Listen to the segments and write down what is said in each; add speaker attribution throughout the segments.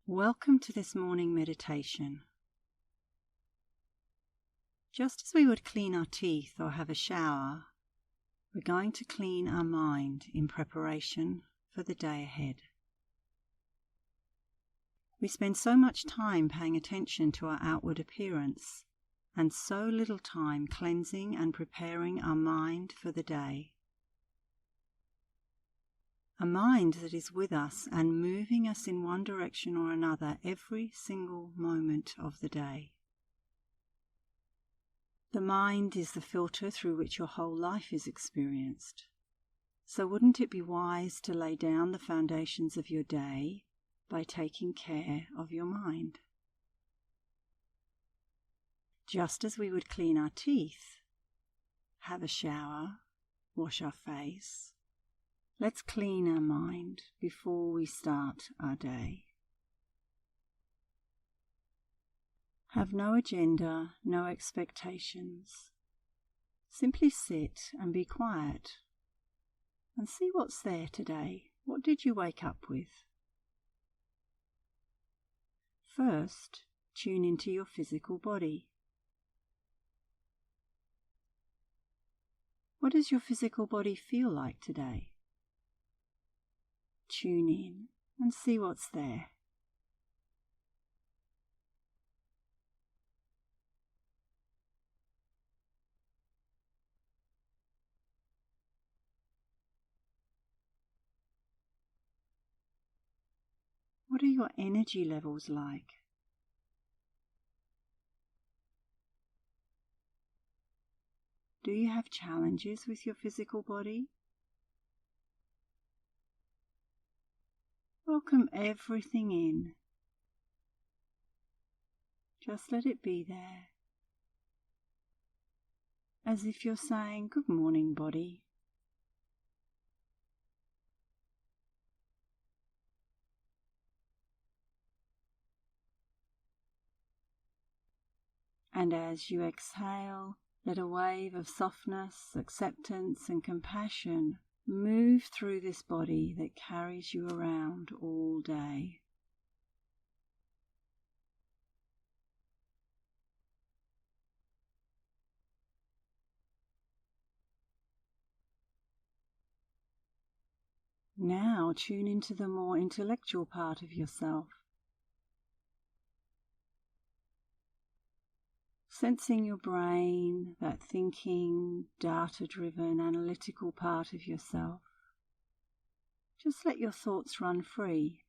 Speaker 1: Welcome to this morning meditation. Just as we would clean our teeth or have a shower, we're going to clean our mind in preparation for the day ahead. We spend so much time paying attention to our outward appearance and so little time cleansing and preparing our mind for the day. A mind that is with us and moving us in one direction or another every single moment of the day. The mind is the filter through which your whole life is experienced. So wouldn't it be wise to lay down the foundations of your day by taking care of your mind? Just as we would clean our teeth, have a shower, wash our face, let's clean our mind before we start our day. Have no agenda, no expectations. Simply sit and be quiet and see what's there today. What did you wake up with? First, tune into your physical body. What does your physical body feel like today? Tune in and see what's there. What are your energy levels like? Do you have challenges with your physical body? Welcome everything in. Just let it be there. As if you're saying, "Good morning, body." And as you exhale, let a wave of softness, acceptance, and compassion move through this body that carries you around all day. Now tune into the more intellectual part of yourself. Sensing your brain, that thinking, data-driven, analytical part of yourself. Just let your thoughts run free,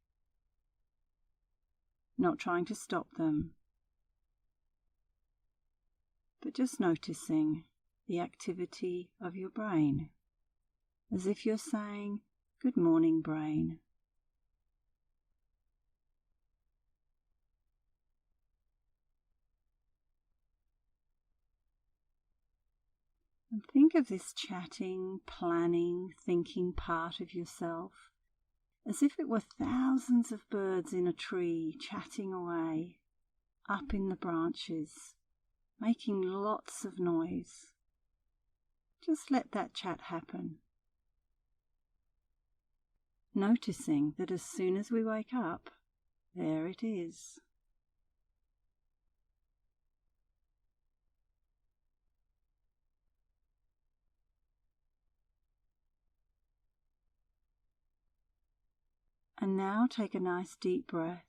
Speaker 1: not trying to stop them, but just noticing the activity of your brain, as if you're saying, "Good morning, brain." And think of this chatting, planning, thinking part of yourself as if it were thousands of birds in a tree chatting away, up in the branches, making lots of noise. Just let that chat happen. Noticing that as soon as we wake up, there it is. And now take a nice deep breath,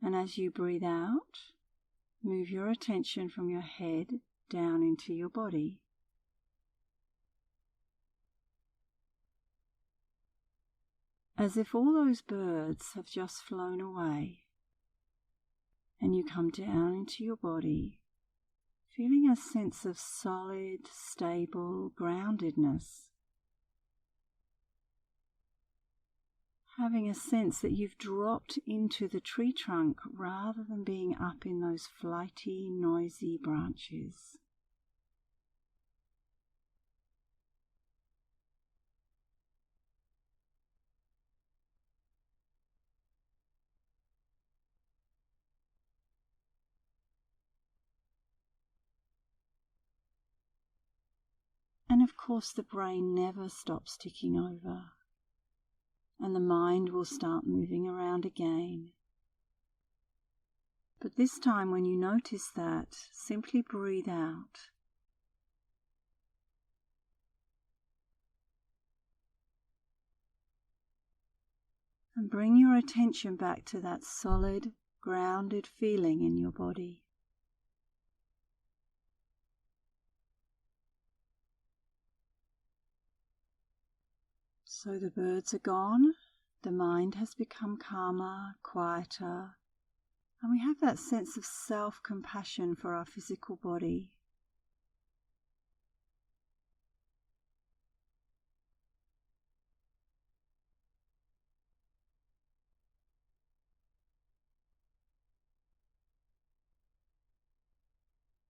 Speaker 1: and as you breathe out, move your attention from your head down into your body. As if all those birds have just flown away, and you come down into your body, feeling a sense of solid, stable groundedness. Having a sense that you've dropped into the tree trunk rather than being up in those flighty, noisy branches. And of course the brain never stops ticking over, and the mind will start moving around again, But this time when you notice that, simply breathe out. And bring your attention back to that solid, grounded feeling in your body. So the birds are gone, the mind has become calmer, quieter, and we have that sense of self-compassion for our physical body.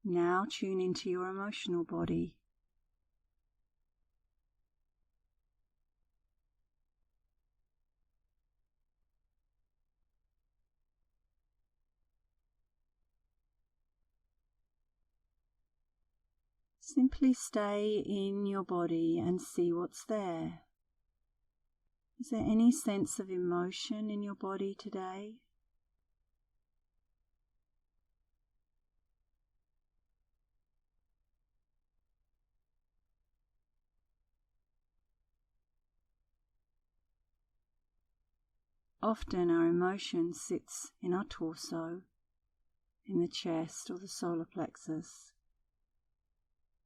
Speaker 1: Now tune into your emotional body. Simply stay in your body and see what's there. Is there any sense of emotion in your body today? Often our emotion sits in our torso, in the chest or the solar plexus,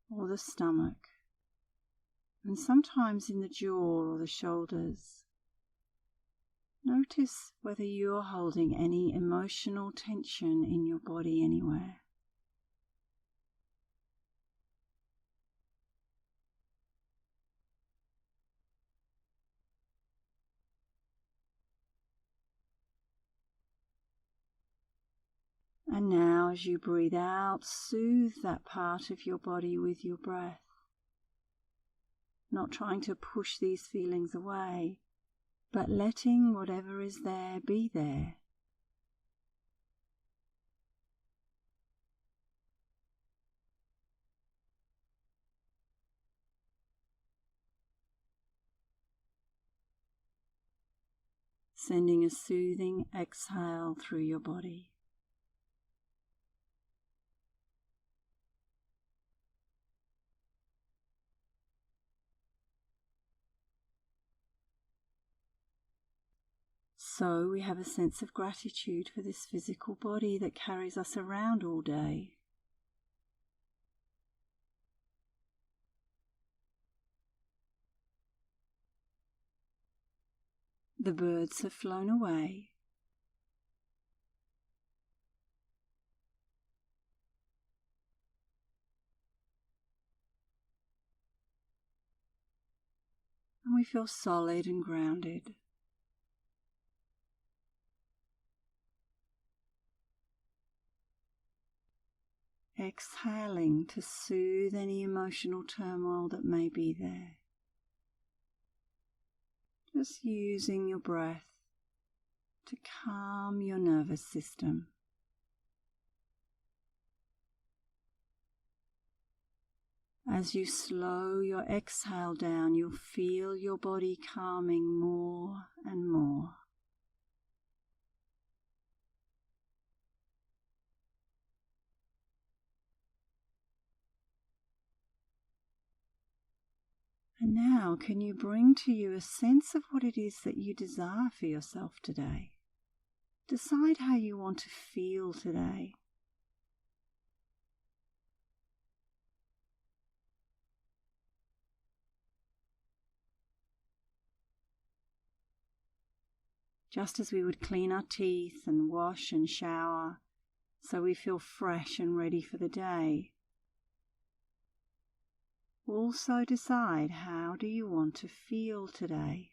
Speaker 1: or the stomach, and sometimes in the jaw or the shoulders. Notice whether you're holding any emotional tension in your body anywhere. And now as you breathe out, soothe that part of your body with your breath. Not trying to push these feelings away, but letting whatever is there be there. Sending a soothing exhale through your body. So we have a sense of gratitude for this physical body that carries us around all day. The birds have flown away. And we feel solid and grounded. Exhaling to soothe any emotional turmoil that may be there. Just using your breath to calm your nervous system. As you slow your exhale down, you'll feel your body calming more and more. And now, can you bring to you a sense of what it is that you desire for yourself today? Decide how you want to feel today. Just as we would clean our teeth and wash and shower, so we feel fresh and ready for the day. Also decide, how do you want to feel today?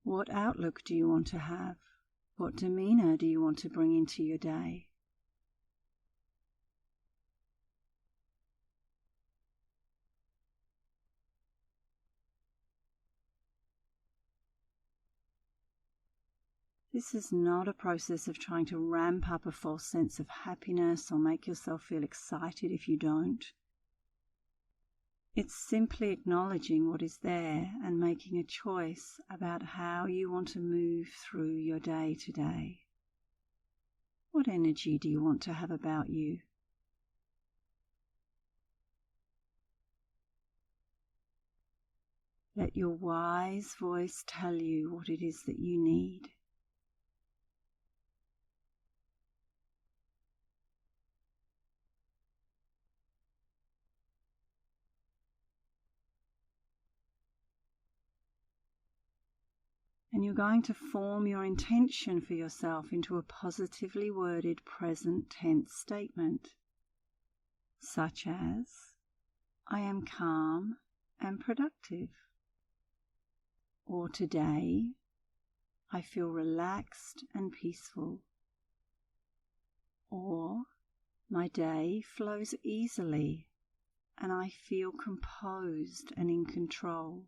Speaker 1: What outlook do you want to have? What demeanor do you want to bring into your day? This is not a process of trying to ramp up a false sense of happiness or make yourself feel excited if you don't. It's simply acknowledging what is there and making a choice about how you want to move through your day today. What energy do you want to have about you? Let your wise voice tell you what it is that you need. And you're going to form your intention for yourself into a positively worded present tense statement, such as, I am calm and productive. Or today, I feel relaxed and peaceful. Or my day flows easily and I feel composed and in control.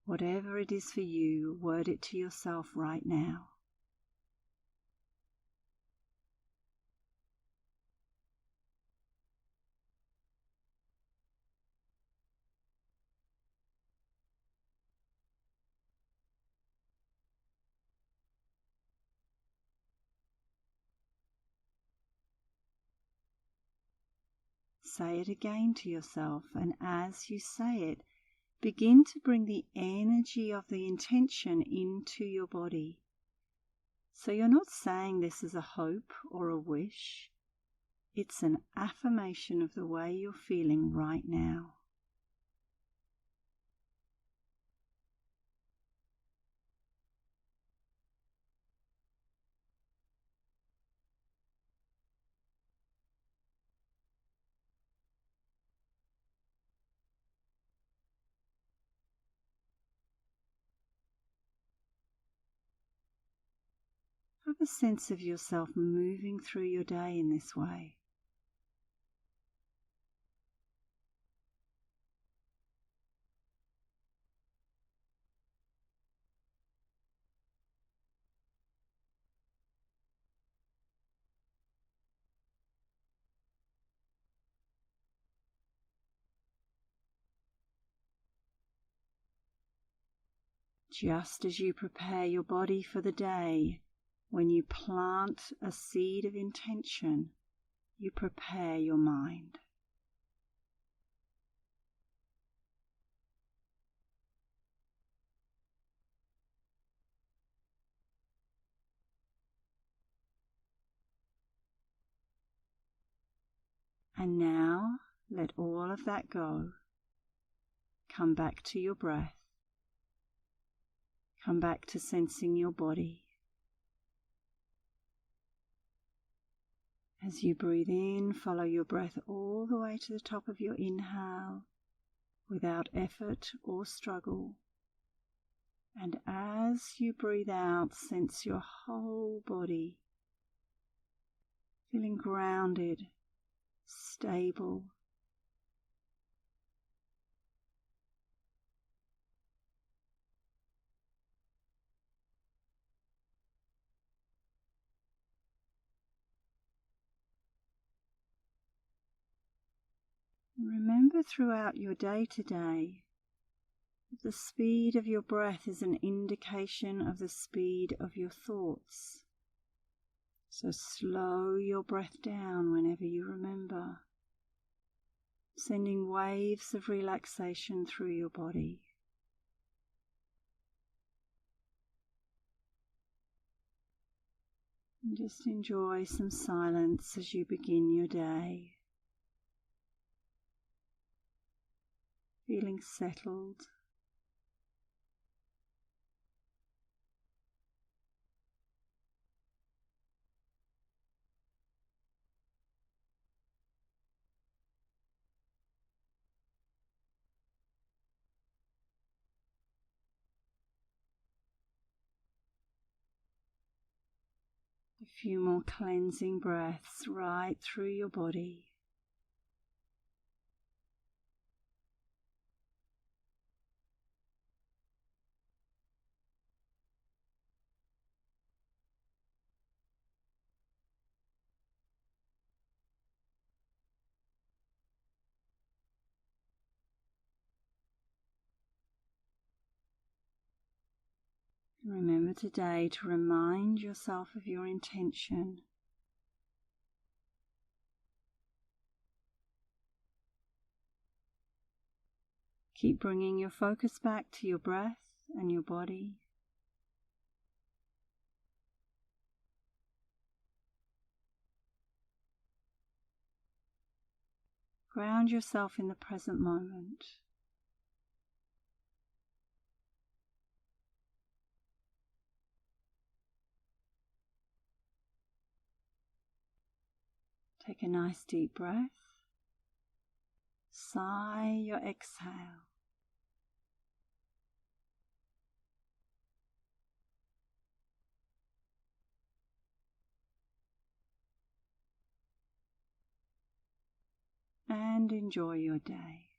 Speaker 1: Whatever it is for you, word it to yourself right now. Say it again to yourself, and as you say it, begin to bring the energy of the intention into your body. So you're not saying this as a hope or a wish. It's an affirmation of the way you're feeling right now. Have a sense of yourself moving through your day in this way. Just as you prepare your body for the day, when you plant a seed of intention, you prepare your mind. And now let all of that go. Come back to your breath. Come back to sensing your body. As you breathe in, follow your breath all the way to the top of your inhale without effort or struggle. And as you breathe out, sense your whole body feeling grounded, stable. Remember throughout your day today that the speed of your breath is an indication of the speed of your thoughts. So slow your breath down whenever you remember, sending waves of relaxation through your body. And just enjoy some silence as you begin your day, feeling settled. A few more cleansing breaths right through your body. Remember today to remind yourself of your intention. Keep bringing your focus back to your breath and your body. Ground yourself in the present moment. Take a nice deep breath. Sigh your exhale. And enjoy your day.